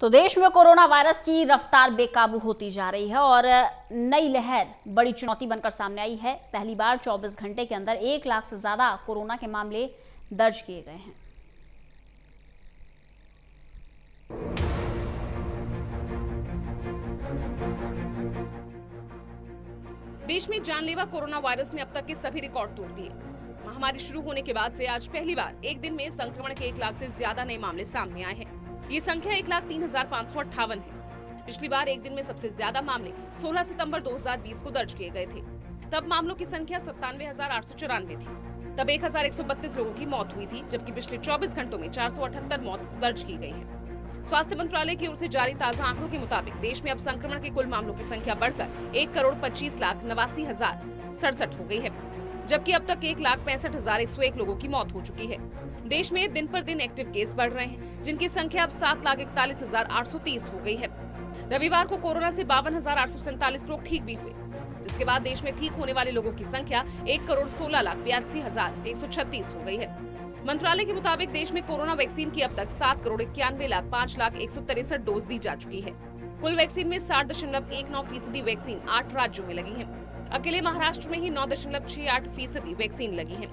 तो देश में कोरोना वायरस की रफ्तार बेकाबू होती जा रही है और नई लहर बड़ी चुनौती बनकर सामने आई है। पहली बार 24 घंटे के अंदर 1 लाख से ज्यादा कोरोना के मामले दर्ज किए गए हैं। देश में जानलेवा कोरोना वायरस ने अब तक के सभी रिकॉर्ड तोड़ दिए। महामारी शुरू होने के बाद से आज पहली बार एक दिन में संक्रमण के 1 लाख से ज्यादा नए मामले सामने आए हैं। ये संख्या 1,03,558 है। पिछली बार एक दिन में सबसे ज्यादा मामले 16 सितंबर 2020 को दर्ज किए गए थे। तब मामलों की संख्या 97,894 थी। तब 1,132 लोगों की मौत हुई थी, जबकि पिछले 24 घंटों में 478 मौत दर्ज की गई है। स्वास्थ्य मंत्रालय की ओर से जारी ताजा आंकड़ों के मुताबिक देश में अब संक्रमण के कुल मामलों की संख्या बढ़कर 1,25,89,067 हो गई है, जबकि अब तक 1,65,101 लोगों की मौत हो चुकी है। देश में दिन पर दिन एक्टिव केस बढ़ रहे हैं, जिनकी संख्या अब 7,41,830 हो गई है। रविवार को कोरोना से 52,847 लोग ठीक भी हुए, जिसके बाद देश में ठीक होने वाले लोगों की संख्या 1,16,82,136 हो गई है। मंत्रालय के मुताबिक देश में कोरोना वैक्सीन की अब तक 7,91,05,163 डोज दी जा चुकी है। कुल वैक्सीन में 60.19% वैक्सीन 8 राज्यों में लगी है। अकेले महाराष्ट्र में ही 9.68% वैक्सीन लगी है।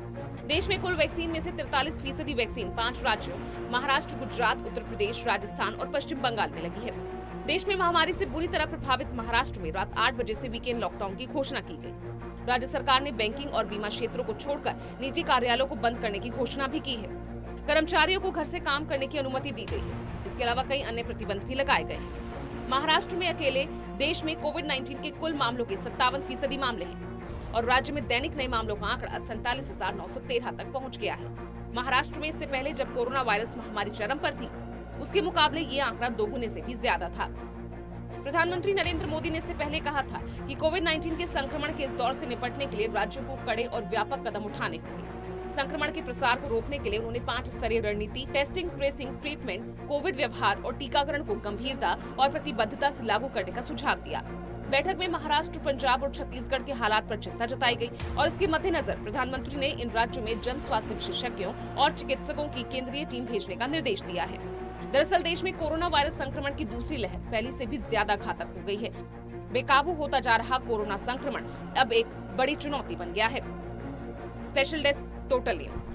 देश में कुल वैक्सीन में से 43% वैक्सीन 5 राज्यों महाराष्ट्र, गुजरात, उत्तर प्रदेश, राजस्थान और पश्चिम बंगाल में लगी है। देश में महामारी से बुरी तरह प्रभावित महाराष्ट्र में रात 8 बजे से वीकेंड लॉकडाउन की घोषणा की गई। राज्य सरकार ने बैंकिंग और बीमा क्षेत्रों को छोड़कर निजी कार्यालयों को बंद करने की घोषणा भी की है। कर्मचारियों को घर से काम करने की अनुमति दी गई है। इसके अलावा कई अन्य प्रतिबंध भी लगाए गए हैं। महाराष्ट्र में अकेले देश में कोविड-19 के कुल मामलों के 57% मामले हैं और राज्य में दैनिक नए मामलों का आंकड़ा 47,913 तक पहुंच गया है। महाराष्ट्र में इससे पहले जब कोरोना वायरस महामारी चरम पर थी, उसके मुकाबले ये आंकड़ा 2 गुने से भी ज्यादा था। प्रधानमंत्री नरेंद्र मोदी ने इससे पहले कहा था कि कोविड-19 के संक्रमण के इस दौर से निपटने के लिए राज्यों को कड़े और व्यापक कदम उठाने होंगे। संक्रमण के प्रसार को रोकने के लिए उन्होंने 5 स्तरीय रणनीति, टेस्टिंग, ट्रेसिंग, ट्रीटमेंट, कोविड व्यवहार और टीकाकरण को गंभीरता और प्रतिबद्धता से लागू करने का सुझाव दिया। बैठक में महाराष्ट्र, पंजाब और छत्तीसगढ़ के हालात पर चिंता जताई गई और इसके मद्देनजर प्रधानमंत्री ने इन राज्यों में जन स्वास्थ्य विशेषज्ञों और चिकित्सकों की केंद्रीय टीम भेजने का निर्देश दिया है। दरअसल देश में कोरोना वायरस संक्रमण की दूसरी लहर पहले से भी ज्यादा घातक हो गई है। बेकाबू होता जा रहा कोरोना संक्रमण अब एक बड़ी चुनौती बन गया है। Special desk, total news.